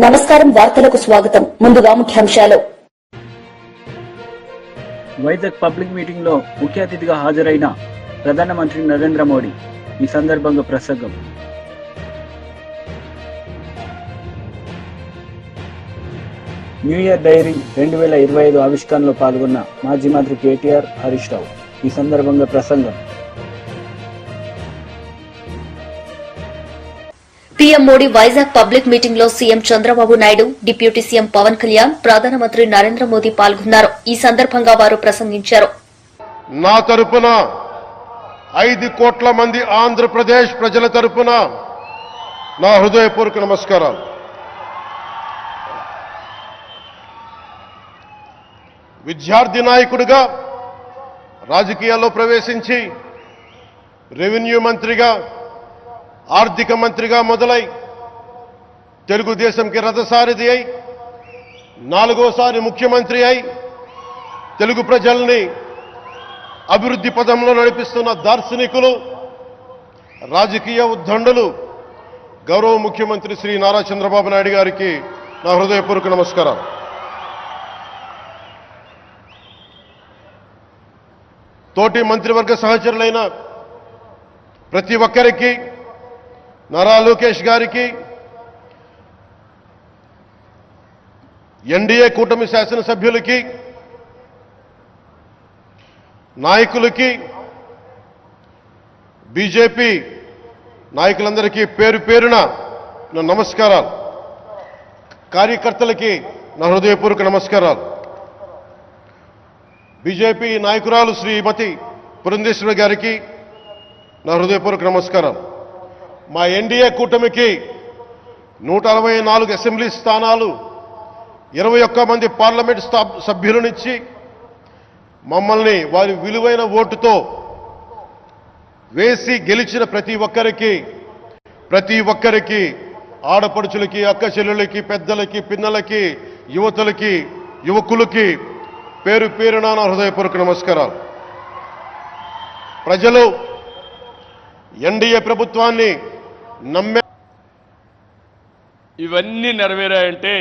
నమస్కారం వార్తలకు స్వాగతం ముందుగా ముఖ్యాంశాలు వైజాగ్ పబ్లిక్ మీటింగ్ లో ముఖ్య అతిథిగా హాజరైన ప్రధానమంత్రి నరేంద్ర మోడీ ఈ సందర్భంగా ప్రసంగం న్యూ ఇయర్ డైరీ 2025 ఆవిష్కరణలో పాల్గొన్న మాజీ మంత్రి కేటీఆర్ హరీష్ రావు ఈ సందర్భంగా ప్రసంగం PM Modi Vizag public meeting లో CM Chandrababu Naidu deputy CM Pawan Kalyan ప్రధానమంత్రి నరేంద్ర మోదీ పాల్గొన్నారు. ఈ సందర్భంగా వారు ప్రసంగించారు. నా తరపున 5 కోట్ల మంది ఆంధ్రప్రదేశ్ ప్రజల తరపున నా హృదయపూర్వక నమస్కారాలు. విద్యార్థి నాయకుడిగా రాజకీయాల్లో ప్రవేశించి రెవెన్యూ మంత్రిగా ఆర్థిక మంత్రిగా మొదలై తెలుగుదేశంకి రథసారథి అయి 4వసారి ముఖ్యమంత్రి అయి తెలుగు ప్రజల్ని అభివృద్ధి పదంలో నడిపిస్తున్న దార్శనికులు రాజకీయ ఉద్దండులు గౌరవ ముఖ్యమంత్రి శ్రీ నారా చంద్రబాబు నాయుడు గారికి నా హృదయపూర్వక నమస్కారాలు. తోటి మంత్రివర్గ సహచరులైన ప్రతి ఒక్కరికి, నారా లోకేష్ గారికి, ఎన్డీఏ కూటమి శాసనసభ్యులకి, నాయకులకి, బీజేపీ నాయకులందరికీ పేరు పేరున నా నమస్కారాలు. కార్యకర్తలకి నా హృదయపూర్వక నమస్కారాలు. బీజేపీ నాయకురాలు శ్రీమతి పురంధేశ్వరి గారికి నా హృదయపూర్వక నమస్కారాలు. మా ఎన్డీఏ కూటమికి 164 అసెంబ్లీ స్థానాలు, 21 మంది పార్లమెంట్ సభ్యులనిచ్చి మమ్మల్ని వారి విలువైన ఓటుతో వేసి గెలిచిన ప్రతి ఒక్కరికి ఆడపడుచులకి, అక్క చెల్లెళ్ళకి, పెద్దలకి, పిన్నలకి, యువతులకి, యువకులకి పేరు పేరున నా హృదయపూర్వక నమస్కారాలు. ప్రజలు ఎన్డీఏ ప్రభుత్వాన్ని నమ్మే ఇవన్నీ నెరవేరాయంటే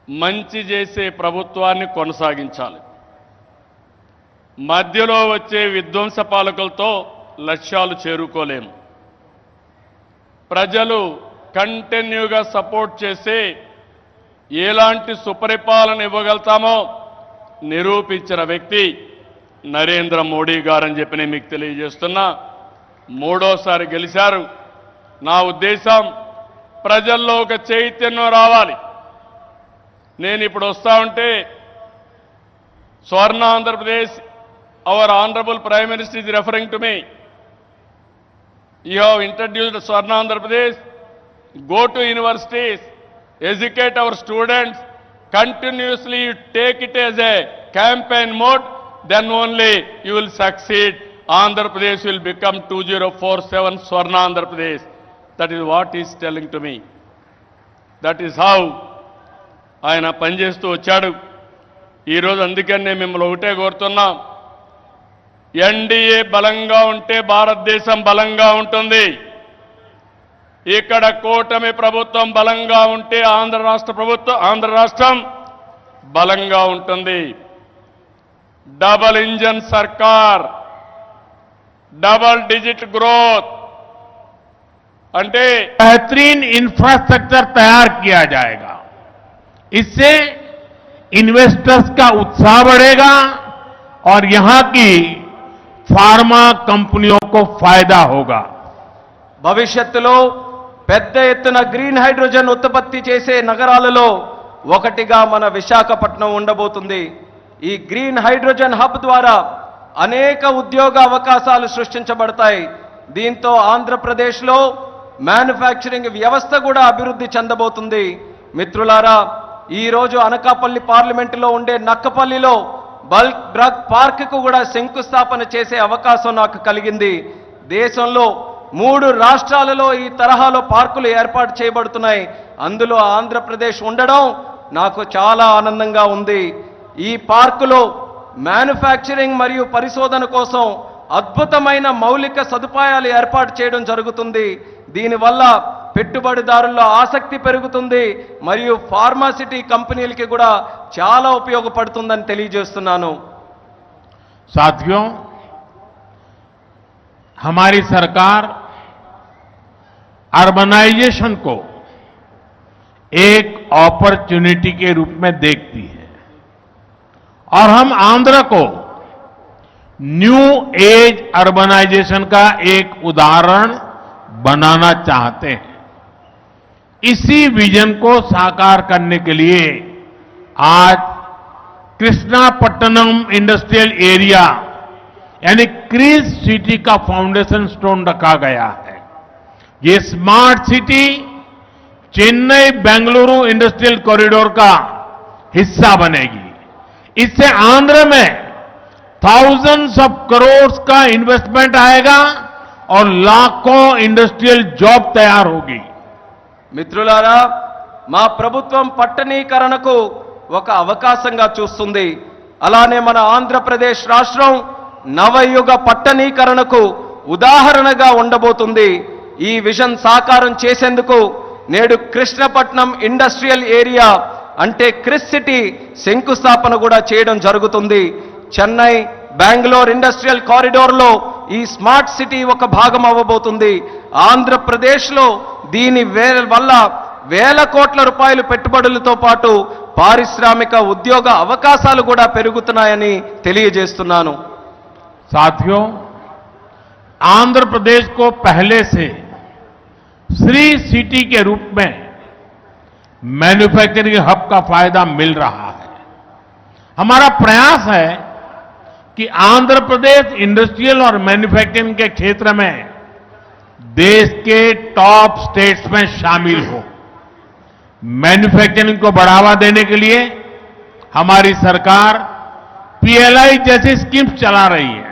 మంచి చేసే ప్రభుత్వాన్ని కొనసాగించాలి. మధ్యలో వచ్చే విధ్వంస పాలకులతో లక్ష్యాలు చేరుకోలేము. ప్రజలు కంటిన్యూగా సపోర్ట్ చేసి ఎలాంటి సుపరిపాలన ఇవ్వగలుగుతామో నిరూపించిన వ్యక్తి నరేంద్ర మోడీ గారని చెప్పి నేను మీకు తెలియజేస్తున్నా. 3వసారి గెలిచారు. నా ఉద్దేశం ప్రజల్లో ఒక చైతన్యం రావాలి. నేను ఇప్పుడు వస్తా ఉంటే స్వర్ణ Andhra Pradesh, our honourable prime minister is referring to me. You have introduced Swarna Andhra Pradesh. Go to universities, educate our students, continuously take it as a campaign mode, then only you will succeed. Andhra Pradesh will become 2047 Swarna Andhra Pradesh. That is what he is telling to me. That is how ఆయన పనిచేస్తూ వచ్చాడు. ఈరోజు అందుకని నేను మిమ్మల్ని ఒకటే కోరుతున్నాం, NDA బలంగా ఉంటే భారతదేశం బలంగా ఉంటుంది. ఇక్కడ కూటమి ప్రభుత్వం బలంగా ఉంటే ఆంధ్ర రాష్ట్రం బలంగా ఉంటుంది. డబల్ ఇంజన్ సర్కార్, डबल डिजिट ग्रोथ अंटे बेहतरीन इंफ्रास्ट्रक्चर तैयार किया जाएगा. इससे इन्वेस्टर्स का उत्साह बढ़ेगा और यहां की फार्मा कंपनियों को फायदा होगा. భవిష్యత్తులో పెద్ద ఎత్తున గ్రీన్ హైడ్రోజన్ ఉత్పత్తి చేసే నగరాలలో ఒకటిగా మన విశాఖపట్నం ఉండబోతుంది. ఈ గ్రీన్ హైడ్రోజన్ హబ్ ద్వారా అనేక ఉద్యోగ అవకాశాలు సృష్టించబడతాయి. దీంతో ఆంధ్రప్రదేశ్లో మ్యానుఫ్యాక్చరింగ్ వ్యవస్థ కూడా అభివృద్ధి చెందబోతుంది. మిత్రులారా, ఈ రోజు అనకాపల్లి పార్లమెంటులో ఉండే నక్కపల్లిలో బల్క్ డ్రగ్ పార్కుకు కూడా శంకుస్థాపన చేసే అవకాశం నాకు కలిగింది. దేశంలో 3 రాష్ట్రాలలో ఈ తరహాలో పార్కులు ఏర్పాటు చేయబడుతున్నాయి. అందులో ఆంధ్రప్రదేశ్ ఉండడం నాకు చాలా ఆనందంగా ఉంది. ఈ పార్కులో మ్యానుఫ్యాక్చరింగ్ మరియు పరిశోధన కోసం అద్భుతమైన మౌలిక సదుపాయాలు ఏర్పాటు చేయడం జరుగుతుంది. దీనివల్ల పెట్టుబడిదారుల్లో ఆసక్తి పెరుగుతుంది మరియు ఫార్మాసిటీ కంపెనీలకి కూడా చాలా ఉపయోగపడుతుందని తెలియజేస్తున్నాను. साथियों, हमारी सरकार अर्बनाइजेशन को एक अपॉर्चुनिटी के रूप में देखती है और हम आंध्र को न्यू एज अर्बनाइजेशन का एक उदाहरण बनाना चाहते हैं. इसी विजन को साकार करने के लिए आज कृष्णापट्टनम इंडस्ट्रियल एरिया यानी क्रीज सिटी का फाउंडेशन स्टोन रखा गया है. ये smart city Chennai Bengaluru industrial corridor का हिस्सा बनेगी. इससे आंध्र में thousands of crores का इन्वेस्टमेंट आएगा और लाखों इंडस्ट्रियल जॉब तैयार होगी. మిత్రులారా, మా ప్రభుత్వం పట్టణీకరణకు ఒక అవకాశంగా చూస్తుంది. అలానే మన ఆంధ్రప్రదేశ్ రాష్ట్రం నవయుగ పట్టణీకరణకు ఉదాహరణగా ఉండబోతుంది. ఈ విజన్ సాకారం చేసేందుకు నేడు కృష్ణపట్నం ఇండస్ట్రియల్ ఏరియా అంటే క్రిస్ సిటీ శంకుస్థాపన కూడా చేయడం జరుగుతుంది. చెన్నై బెంగళూరు ఇండస్ట్రియల్ కారిడోర్లో ఈ స్మార్ట్ సిటీ ఒక భాగం అవ్వబోతుంది. ఆంధ్రప్రదేశ్లో దీని వల్ల వేల కోట్ల రూపాయలు పెట్టుబడులతో పాటు పారిశ్రామిక ఉద్యోగ అవకాశాలు కూడా పెరుగుతున్నాయని తెలియజేస్తున్నాను. साथियों, आंध्र प्रदेश को पहले से श्री सिटी के रूप में मैन्युफैक्चरिंग हब का फायदा मिल रहा है. हमारा प्रयास है कि आंध्र प्रदेश इंडस्ट्रियल और मैन्युफैक्चरिंग के क्षेत्र में देश के टॉप स्टेट्स में शामिल हो. मैन्युफैक्चरिंग को बढ़ावा देने के लिए हमारी सरकार पीएलआई जैसी स्कीम्स चला रही है.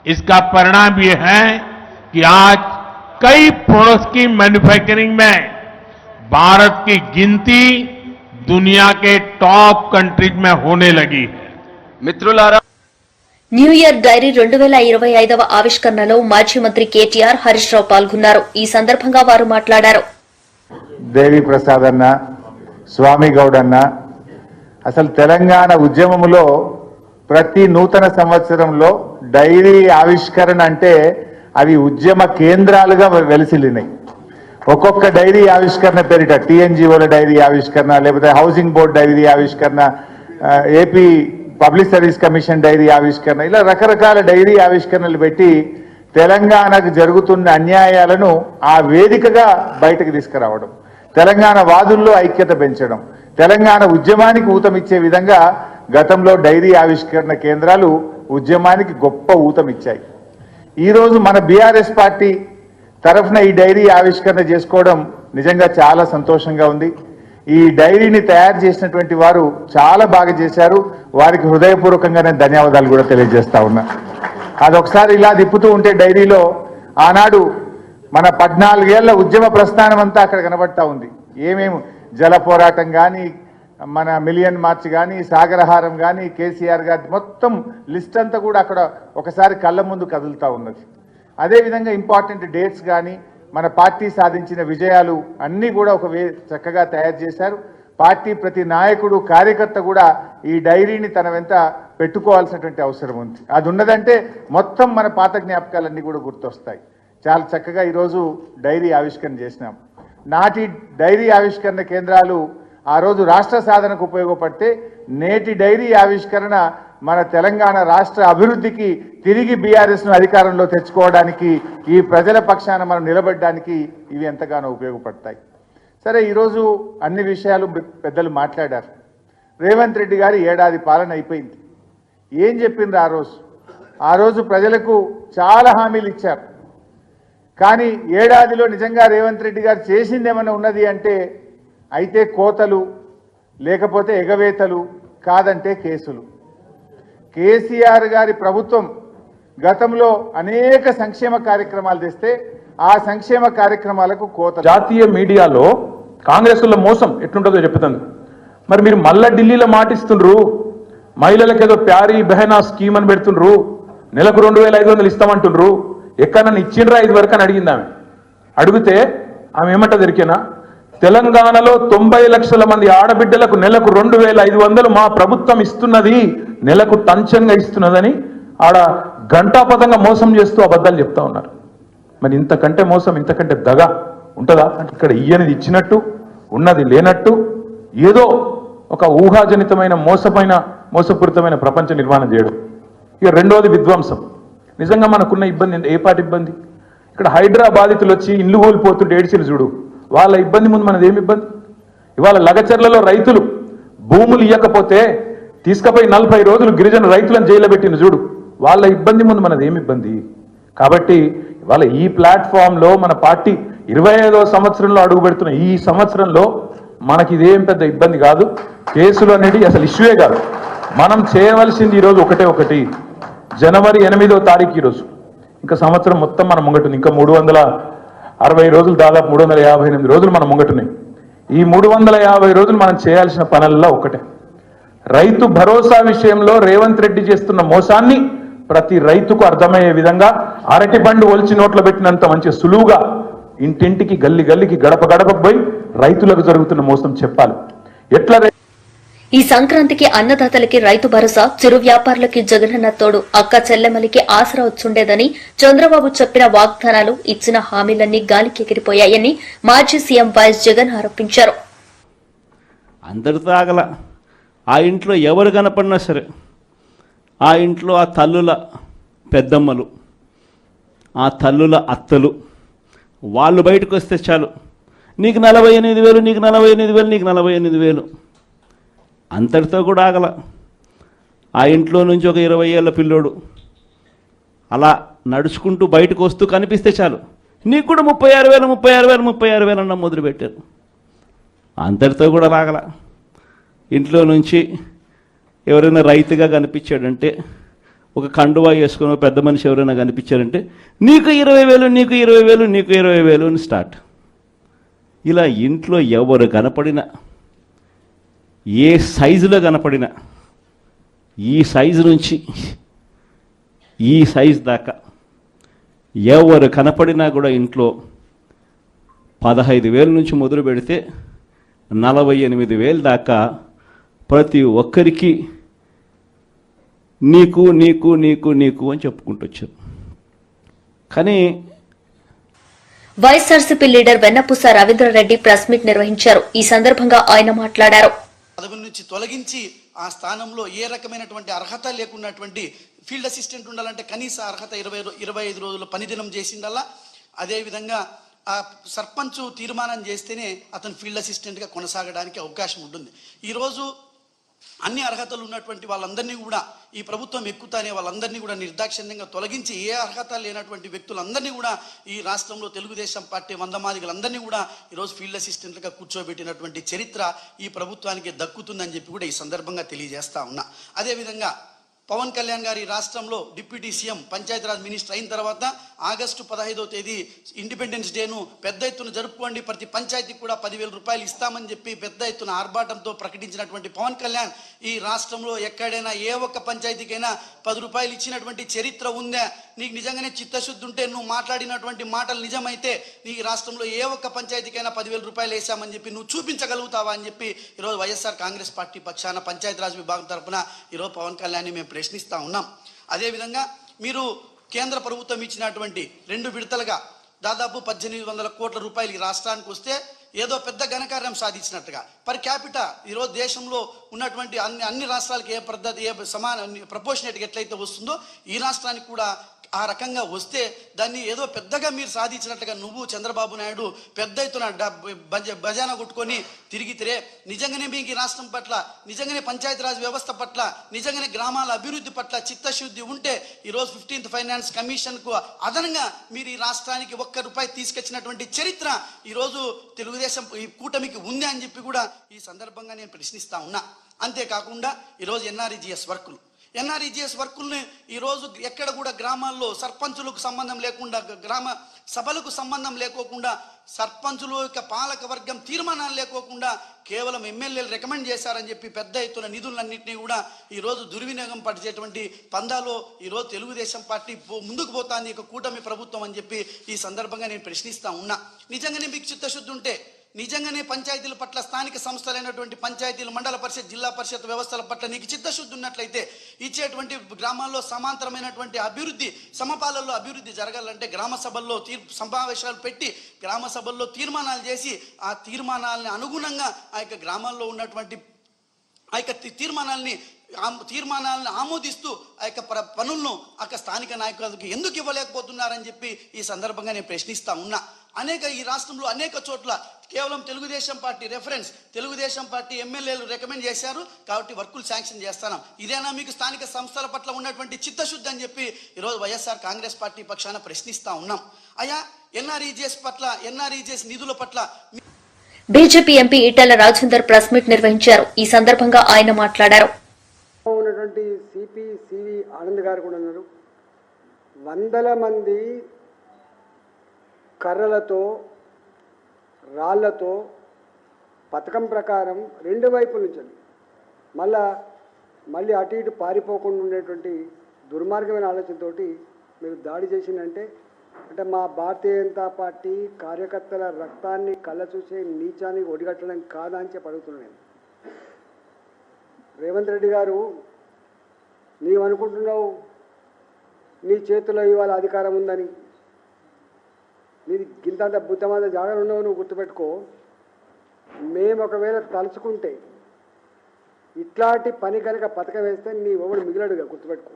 इसका परिणाम ये है कि आज कई प्रोडक्ट्स की मैन्युफैक्चरिंग में भारत की गिनती दुनिया के टॉप कंट्रीज में होने लगी है. మిత్రులారా, న్యూ ఇయర్ డైరీ 2025వ ఆవిష్కరణలో మాజీ మంత్రి కేటీఆర్ హరీష్ రావు పాల్గొన్నారు. ఈ సందర్భంగా వారు మాట్లాడారు. దేవి ప్రసాద్ అన్న, స్వామి గౌడ్ అన్న, అసలు తెలంగాణ ఉద్యమంలో ప్రతి నూతన సంవత్సరంలో డైరీ ఆవిష్కరణ అంటే అవి ఉద్యమ కేంద్రాలుగా వెలిసిల్లినాయి. ఒక్కొక్క డైరీ ఆవిష్కరణ పేరిట టీఎన్జీఓల డైరీ ఆవిష్కరణ, లేకపోతే హౌసింగ్ బోర్డు డైరీ ఆవిష్కరణ, AP public service commission diary ఆవిష్కరణ, ఇలా రకరకాల డైరీ ఆవిష్కరణలు పెట్టి తెలంగాణకు జరుగుతున్న అన్యాయాలను ఆ వేదికగా బయటకు తీసుకురావడం, తెలంగాణ వాదుల్లో ఐక్యత పెంచడం, తెలంగాణ ఉద్యమానికి ఊతమిచ్చే విధంగా గతంలో డైరీ ఆవిష్కరణ కేంద్రాలు ఉద్యమానికి గొప్ప ఊతమిచ్చాయి. ఈరోజు మన బీఆర్ఎస్ పార్టీ తరఫున ఈ డైరీ ఆవిష్కరణ చేసుకోవడం నిజంగా చాలా సంతోషంగా ఉంది. ఈ డైరీని తయారు చేసినటువంటి వారు చాలా బాగా చేశారు. వారికి హృదయపూర్వకంగా నేను ధన్యవాదాలు కూడా తెలియజేస్తా ఉన్నా. అదొకసారి ఇలా తిప్పుతూ ఉంటే డైరీలో ఆనాడు మన 14 ఏళ్ల ఉద్యమ ప్రస్థానం అంతా అక్కడ కనబడతా ఉంది. ఏమేమి జల పోరాటం కానీ, మన మిలియన్ మార్చ్ కానీ, సాగరహారం కానీ, కేసీఆర్ గారి మొత్తం లిస్ట్ అంతా కూడా అక్కడ ఒకసారి కళ్ళ ముందు కదులుతూ ఉన్నది. అదేవిధంగా ఇంపార్టెంట్ డేట్స్ కానీ, మన పార్టీ సాధించిన విజయాలు అన్నీ కూడా చక్కగా తయారు చేశారు. పార్టీ ప్రతి నాయకుడు, కార్యకర్త కూడా ఈ డైరీని తన వెంట పెట్టుకోవాల్సినటువంటి అవసరం ఉంది. అది ఉన్నదంటే మొత్తం మన పాత జ్ఞాపకాలన్నీ కూడా గుర్తొస్తాయి. చాలా చక్కగా ఈరోజు డైరీ ఆవిష్కరణ చేసినాం. నాటి డైరీ ఆవిష్కరణ కేంద్రాలు ఆ రోజు రాష్ట్ర సాధనకు ఉపయోగపడితే, నేటి డైరీ ఆవిష్కరణ మన తెలంగాణ రాష్ట్ర అభివృద్ధికి, తిరిగి బీఆర్ఎస్ను అధికారంలో తెచ్చుకోవడానికి, ఈ ప్రజల పక్షాన మనం నిలబడడానికి ఇవి ఎంతగానో ఉపయోగపడతాయి. సరే, ఈరోజు అన్ని విషయాలు పెద్దలు మాట్లాడారు. రేవంత్ రెడ్డి గారి ఏడాది పాలన అయిపోయింది. ఏం చెప్పిండ్రు ఆ రోజు ప్రజలకు చాలా హామీలు ఇచ్చారు. కానీ ఏడాదిలో నిజంగా రేవంత్ రెడ్డి గారు చేసింది ఏమైనా ఉన్నది అంటే, అయితే కోతలు, లేకపోతే ఎగవేతలు, కాదంటే కేసులు. కేసీఆర్ గారి ప్రభుత్వం గతంలో అనేక సంక్షేమ కార్యక్రమాలు తెస్తే ఆ సంక్షేమ కార్యక్రమాలకు కోత. జాతీయ మీడియాలో కాంగ్రెస్లో మోసం ఎట్లుంటుందో చెప్తుంది. మరి మీరు మళ్ళా ఢిల్లీలో మాటిస్తుండ్రు, మహిళలకు ఏదో ప్యారీ బెహనా స్కీమ్ అని పెడుతుండ్రు, నెలకు 2500 ఇస్తామంటుండ్రు, ఎక్కడన్నా ఇచ్చిండ్రా ఇది వరకు అని అడిగిందామె. అడిగితే ఆమె ఏమంటది ఎరికేనా? తెలంగాణలో 90 లక్షల మంది ఆడబిడ్డలకు నెలకు 2,500 మా ప్రభుత్వం ఇస్తున్నది, నెలకు టంచంగా ఇస్తున్నదని ఆడ గంటాపదంగా మోసం చేస్తూ అబద్ధాలు చెప్తా ఉన్నారు. మరి ఇంతకంటే మోసం, ఇంతకంటే దగ ఉంటుందా? అంటే ఇక్కడ ఇయ్యనిది ఇచ్చినట్టు, ఉన్నది లేనట్టు, ఏదో ఒక ఊహాజనితమైన మోసపూరితమైన ప్రపంచ నిర్మాణం చేయడం. ఇక రెండోది విధ్వంసం. నిజంగా మనకున్న ఇబ్బంది ఏ పాటి ఇబ్బంది? ఇక్కడ హైడ్రా బాధితులు వచ్చి ఇల్లు కూలిపోతుంటే ఏడ్చిలు చూడు, వాళ్ళ ఇబ్బంది ముందు మనది ఏమి ఇబ్బంది? ఇవాళ లగచర్లలో రైతులు భూములు ఇవ్వకపోతే తీసుకుపోయి 40 రోజులు గిరిజన రైతులను జైల్లో పెట్టిన చూడు, వాళ్ళ ఇబ్బంది ముందు మనది ఏమి ఇబ్బంది? కాబట్టి ఇవాళ ఈ ప్లాట్ఫామ్లో మన పార్టీ 25వ సంవత్సరంలో అడుగు పెడుతున్న ఈ సంవత్సరంలో మనకి ఇదేం పెద్ద ఇబ్బంది కాదు. కేసులు అనేది అసలు ఇష్యూయే కాదు. మనం చేయవలసింది ఈరోజు ఒకటి, జనవరి 8వ తారీఖు ఈరోజు. ఇంకా సంవత్సరం మొత్తం మనం ముంగటుంది. ఇంకా 360 రోజులు, దాదాపు 358 రోజులు మనం ముంగటున్నాయి. ఈ 350 రోజులు మనం చేయాల్సిన పనుల్లో ఒకటే, రైతు భరోసా విషయంలో రేవంత్ రెడ్డి చేస్తున్న మోసాన్ని ప్రతి రైతుకు అర్థమయ్యే విధంగా అరటి బండు ఒలిచి నోట్లో పెట్టినంత మంచి సులువుగా ఇంటింటికి, గల్లి గల్లికి, గడప గడపకు పోయి రైతులకు జరుగుతున్న మోసం చెప్పాలి. ఎట్లా ఈ సంక్రాంతికి అన్నదాతలకి రైతు భరోసా, చిరు వ్యాపారులకి జగనన్న తోడు, అక్క చెల్లెమలకి ఆసరా వచ్చుండేదని చంద్రబాబు చెప్పిన వాగ్దానాలు, ఇచ్చిన హామీలన్నీ గాలికి ఎగిరిపోయాయని మాజీ సీఎం వైఎస్ జగన్ ఆరోపించారు. అందరితో ఆగల. ఆ ఇంట్లో ఎవరు కనపడినా సరే, ఆ ఇంట్లో ఆ తల్లుల పెద్దమ్మలు, ఆ తల్లుల అత్తలు, వాళ్ళు బయటకు వస్తే చాలు, నీకు 48,000, నీకు 48,000, నీకు 48,000. అంతటితో కూడా ఆగల. ఆ ఇంట్లో నుంచి ఒక 20 ఏళ్ల పిల్లోడు అలా నడుచుకుంటూ బయటకు వస్తూ కనిపిస్తే చాలు, నీకు కూడా 36,000, 36,000, 36,000 అన్న మొదలుపెట్టారు. అంతటితో కూడా రాగల. ఇంట్లో నుంచి ఎవరైనా రైతుగా కనిపించాడంటే, ఒక కండువా వేసుకుని పెద్ద మనిషి ఎవరైనా కనిపించారంటే, నీకు 20,000, నీకు 20,000, నీకు 20,000 అని స్టార్ట్. ఇలా ఇంట్లో ఎవరు కనపడినా, ఏ సైజులో కనపడినా, ఈ సైజు నుంచి ఈ సైజు దాకా ఎవరు కనపడినా కూడా ఇంట్లో 15,000 నుంచి మొదలు పెడితే 48,000 దాకా ప్రతి ఒక్కరికి నీకు నీకు నీకు నీకు అని చెప్పుకుంటూ వచ్చారు. కానీ వైఎస్ఆర్సీపీ లీడర్ వెన్నపూస రవీంద్రారెడ్డి ప్రెస్ మీట్ నిర్వహించారు. ఈ సందర్భంగా ఆయన మాట్లాడారు. పదవి నుంచి తొలగించి ఆ స్థానంలో ఏ రకమైనటువంటి అర్హత లేకున్నటువంటి ఫీల్డ్ అసిస్టెంట్ ఉండాలంటే కనీస అర్హత 25 రోజులు పనిదినం చేసిండల్లా. అదేవిధంగా ఆ సర్పంచ్ తీర్మానం చేస్తేనే అతను ఫీల్డ్ అసిస్టెంట్గా కొనసాగడానికి అవకాశం ఉంటుంది. ఈరోజు అన్ని అర్హతలు ఉన్నటువంటి వాళ్ళందరినీ కూడా ఈ ప్రభుత్వం ఎక్కుతానే వాళ్ళందరినీ కూడా నిర్దాక్షిణ్యంగా తొలగించి, ఏ అర్హత లేనటువంటి వ్యక్తులందరినీ కూడా ఈ రాష్ట్రంలో తెలుగుదేశం పార్టీ వందమాదిగలందరినీ కూడా ఈరోజు ఫీల్డ్ అసిస్టెంట్లుగా కూర్చోబెట్టినటువంటి చరిత్ర ఈ ప్రభుత్వానికి దక్కుతుందని చెప్పి కూడా ఈ సందర్భంగా తెలియజేస్తా ఉన్నా. అదేవిధంగా పవన్ కళ్యాణ్ గారి రాష్ట్రంలో డిప్యూటీ సీఎం పంచాయతీరాజ్ మినిస్టర్ అయిన తర్వాత ఆగస్టు 15వ తేదీ ఇండిపెండెన్స్ డేను పెద్ద ఎత్తున జరుపుకోండి, ప్రతి పంచాయతీకి కూడా 10,000 రూపాయలు ఇస్తామని చెప్పి పెద్ద ఎత్తున ఆర్భాటంతో ప్రకటించినటువంటి పవన్ కళ్యాణ్ ఈ రాష్ట్రంలో ఎక్కడైనా ఏ ఒక్క పంచాయతీకైనా 10 రూపాయలు ఇచ్చినటువంటి చరిత్ర ఉందా? నీకు నిజంగానే చిత్తశుద్ధి ఉంటే, నువ్వు మాట్లాడినటువంటి మాటలు నిజమైతే, నీ రాష్ట్రంలో ఏ ఒక్క పంచాయతీకైనా 10,000 రూపాయలు వేసామని చెప్పి నువ్వు చూపించగలుగుతావా అని చెప్పి ఈరోజు వైఎస్ఆర్ కాంగ్రెస్ పార్టీ పక్షాన పంచాయతీరాజ్ విభాగం తరఫున ఈరోజు పవన్ కళ్యాణ్ని మేము ప్రశ్నిస్తూ ఉన్నాం. అదేవిధంగా మీరు కేంద్ర ప్రభుత్వం ఇచ్చినటువంటి 2 విడతలుగా దాదాపు 1,800 కోట్ల రూపాయలు ఈ రాష్ట్రానికి వస్తే ఏదో పెద్ద ఘనకార్యం సాధించినట్టుగా పర్ క్యాపిటా ఈరోజు దేశంలో ఉన్నటువంటి అన్ని రాష్ట్రాలకు ఏ పద్ధతి, ఏ సమాన ప్రపోర్షనేట్గా ఎట్లయితే వస్తుందో ఈ రాష్ట్రానికి కూడా ఆ రకంగా వస్తే దాన్ని ఏదో పెద్దగా మీరు సాధించినట్టుగా నువ్వు చంద్రబాబు నాయుడు పెద్ద ఎత్తున బజానా కొట్టుకొని తిరిగితే, నిజంగానే మీకు ఈ రాష్ట్రం పట్ల, నిజంగానే పంచాయతీరాజ్ వ్యవస్థ పట్ల, నిజంగానే గ్రామాల అభివృద్ధి పట్ల చిత్తశుద్ధి ఉంటే ఈరోజు 15th ఫైనాన్స్ కమిషన్కు అదనంగా మీరు ఈ రాష్ట్రానికి ₹1 తీసుకొచ్చినటువంటి చరిత్ర ఈరోజు తెలుగుదేశం ఈ కూటమికి ఉంది అని చెప్పి కూడా ఈ సందర్భంగా నేను ప్రశ్నిస్తా ఉన్నా. అంతేకాకుండా ఈరోజు ఎన్ఆర్ఈజీఎస్ వర్కుల్ని ఈరోజు ఎక్కడ కూడా గ్రామాల్లో సర్పంచులకు సంబంధం లేకుండా, గ్రామ సభలకు సంబంధం లేకోకుండా సర్పంచులు యొక్క పాలక వర్గం తీర్మానాలు లేకోకుండా కేవలం ఎమ్మెల్యేలు రికమెండ్ చేశారని చెప్పి పెద్ద ఎత్తున నిధులన్నింటినీ కూడా ఈరోజు దుర్వినియోగం పడిచేటువంటి పందాలో ఈరోజు తెలుగుదేశం పార్టీ ముందుకు పోతాంది ఇక కూటమి ప్రభుత్వం అని చెప్పి ఈ సందర్భంగా నేను ప్రశ్నిస్తా ఉన్నా. నిజంగానే మీకు చిత్తశుద్ధి ఉంటే, నిజంగానే పంచాయతీల పట్ల, స్థానిక సంస్థలైనటువంటి పంచాయతీలు, మండల పరిషత్, జిల్లా పరిషత్ వ్యవస్థల పట్ల నీకు చిత్తశుద్ధి ఉన్నట్లయితే ఇచ్చేటువంటి గ్రామాల్లో సమాంతరమైనటువంటి అభివృద్ధి, సమపాలనలో అభివృద్ధి జరగాలంటే గ్రామ సభల్లో సమావేశాలు పెట్టి గ్రామ సభల్లో తీర్మానాలు చేసి ఆ తీర్మానాలని అనుగుణంగా ఆ యొక్క గ్రామాల్లో ఉన్నటువంటి ఆ యొక్క తీర్మానాలను ఆమోదిస్తూ ఆ యొక్క పనులను ఆ స్థానిక నాయకులకు ఎందుకు ఇవ్వలేకపోతున్నారని చెప్పి ఈ సందర్భంగా నేను ప్రశ్నిస్తా ఉన్నా. ఈ రాష్ట్రంలో అనేక చోట్ల కేవలం Telugu Desam party reference, Telugu Desam party ఎమ్మెల్యేలు రికమెండ్ చేశారు కాబట్టి వర్కులు శాంక్షన్ చేస్తాను. ఇదేనా మీకు స్థానిక సంస్థల పట్ల ఉన్నటువంటి చిత్తశుద్ధి అని చెప్పి ఈరోజు వైఎస్ఆర్ కాంగ్రెస్ పార్టీ పక్షాన ప్రశ్నిస్తా ఉన్నాం. అయ్యా, ఎన్ఆర్ఈజీఎస్ నిధుల పట్ల BJP MP Etela Rajender press meet నిర్వహించారు. ఈ సందర్భంగా ఆయన మాట్లాడారు. ఉన్నటువంటి సివి ఆనంద్ గారు కూడా ఉన్నారు. వందల మంది కర్రలతో, రాళ్లతో పథకం ప్రకారం రెండు వైపుల నుంచి మళ్ళీ అటు ఇటు పారిపోకుండా ఉండేటువంటి దుర్మార్గమైన ఆలోచనతోటి మీరు దాడి చేసిందంటే అంటే మా భారతీయ జనతా పార్టీ కార్యకర్తల రక్తాన్ని కళ్ళ చూసే నీచాన్ని ఒడిగట్టడం కాదా అని చెప్పి అడుగుతున్నాను నేను. రేవంత్ రెడ్డి గారు, నీవు అనుకుంటున్నావు నీ చేతిలో ఇవాళ అధికారం ఉందని. నీది గింతంత బుద్ధమంత జాగ్రత్త ఉండవు, నువ్వు గుర్తుపెట్టుకో. మేము ఒకవేళ తలుచుకుంటే ఇట్లాంటి పని కనుక పథకం వేస్తే నీ ఎవడు మిగిలడుగా, గుర్తుపెట్టుకో.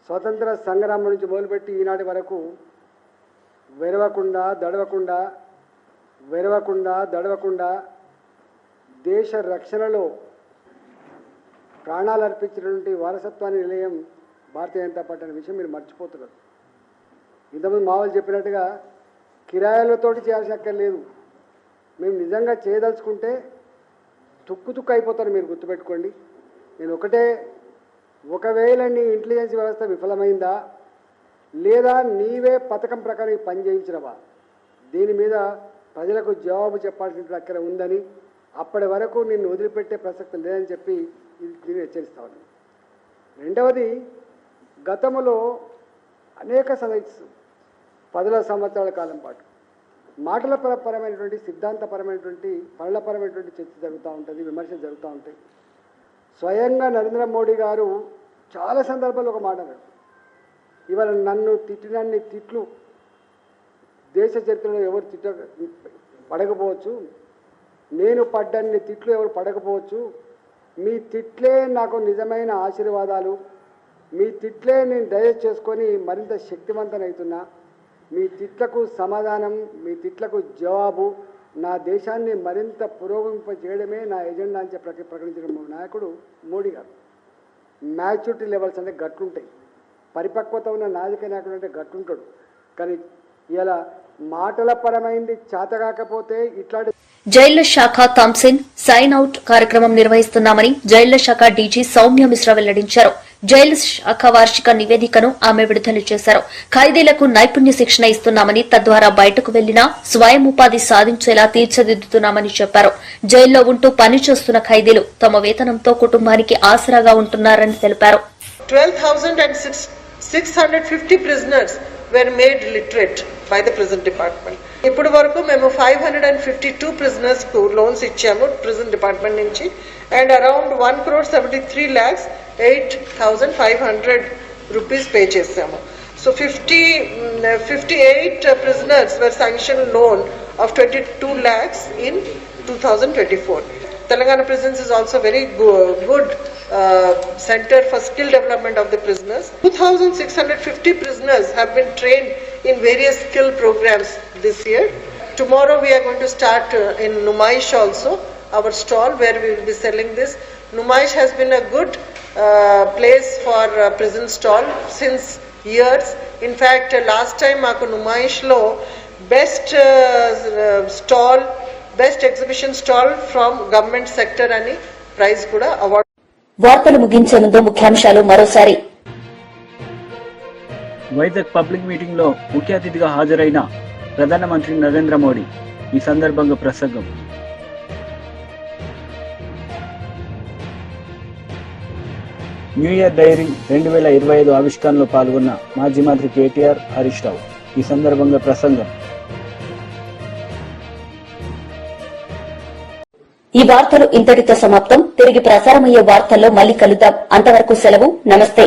స్వతంత్ర సంగ్రామం నుంచి మొదలుపెట్టి ఈనాటి వరకు దడవకుండా దేశ రక్షణలో ప్రాణాలు అర్పించినటువంటి వారసత్వాన్ని నిలయం భారతీయ జనతా పార్టీ అనే విషయం మీరు మర్చిపోతున్నారు. ఇంతకుముందు మావోలు చెప్పినట్టుగా కిరాయిలతోటి చేయాల్సిన అక్కర్లేదు. మేము నిజంగా చేయదలుచుకుంటే తుక్కు అయిపోతారు, మీరు గుర్తుపెట్టుకోండి. నేను ఒకవేళ నీ ఇంటెలిజెన్స్ వ్యవస్థ విఫలమైందా లేదా నీవే పథకం ప్రకారం పని చేయించినవా, దీని మీద ప్రజలకు జవాబు చెప్పాల్సిన అక్కర ఉందని, అప్పటి వరకు నిన్ను వదిలిపెట్టే ప్రసక్తి లేదని చెప్పి దీన్ని హెచ్చరిస్తా ఉన్నాను. రెండవది, గతంలో అనేక 10 సంవత్సరాల కాలం పాటు మాటల పరమైనటువంటి, సిద్ధాంతపరమైనటువంటి, పనులపరమైనటువంటి చర్చ జరుగుతూ ఉంటుంది, విమర్శలు జరుగుతూ ఉంటాయి. స్వయంగా నరేంద్ర మోడీ గారు చాలా సందర్భాల్లో ఒక మాట అన్నాడు, ఇవాళ నన్ను తిట్టినన్ని తిట్లు దేశ చరిత్రలో ఎవరు పడకపోవచ్చు, నేను పడ్డన్ని తిట్లు ఎవరు పడకపోవచ్చు, మీ తిట్లే నాకు నిజమైన ఆశీర్వాదాలు, మీ తిట్లే నేను డైజెస్ట్ చేసుకొని మరింత శక్తివంతనవుతున్నా, మీ తిట్లకు సమాధానం, మీ తిట్లకు జవాబు నా దేశాన్ని మరింత పురోగమింపజేయడమే నా ఎజెండా అని చెప్పి ప్రకటించిన నాయకుడు మోడీ గారు. మ్యాచ్యూరిటీ లెవెల్స్ అంటే గట్లుంటాయి, పరిపక్వత ఉన్న నాయక నాయకుడు అంటే గట్లుంటాడు. కానీ ఇలా మాటల పరమైంది చేతగాకపోతే ఇట్లాంటి జైళ్ల శాఖ థామ్సిన్ సైన్ అవుట్ కార్యక్రమం నిర్వహిస్తున్నామని జైళ్ల శాఖ డీజీ సౌమ్య మిశ్రా వెల్లడించారు. జైలు శాఖ వార్షిక నివేదికను ఆమె విడుదల చేశారు. ఖైదీలకు నైపుణ్య శిక్షణ ఇస్తున్నామని, తద్వారా బయటకు వెళ్లినా స్వయం ఉపాధి సాధించేలా తీర్చిదిద్దుతున్నామని చెప్పారు. జైల్లో ఉంటూ పనిచేస్తున్న ఖైదీలు తమ వేతనంతో కుటుంబానికి ఆసరాగా ఉంటున్నారని తెలిపారు. 12,650 prisoners were made literate by the prison department. ఇప్పటి వరకు మేము 552 prisoners కు లోన్స్ ఇచ్చాము ప్రిజన్ డిపార్ట్మెంట్ నుంచి, అండ్ అరౌండ్ 1,73,08,500 రూపీస్ పే చేశాము. So 58 prisoners were sanctioned loan of 22 lakhs in 2024. Telangana Prisons is also very good center for skill development of the prisoners. 2,650 prisoners have been trained in various skill programs this year. Tomorrow we are going to start in Numaish also, our stall where we will be selling this. Numaish has been a good place for prison stall since years. In fact, last time maaku Numaish lo best stall, best exhibition stall from government sector ani prize kuda award. వార్తలు ముగించే ముందు ముఖ్యాంశాలు మరోసారి. Vizag public meeting లో ముఖ్య అతిథిగా హాజరైన ప్రధానమంత్రి నరేంద్ర మోడీ ఈ సందర్భంగా ప్రసంగం. న్యూ ఇయర్ డైరీ 2025 ఆవిష్కరణలో పాల్గొన్న మాజీ మంత్రి కేటీఆర్, హరీష్ రావు ఈ సందర్భంగా ప్రసంగం. ఈ వార్తలు ఇంతటితో సమాప్తం. తిరిగి ప్రసారమయ్యే వార్తల్లో మళ్లీ కలుద్దాం. అంతవరకు సెలవు. నమస్తే.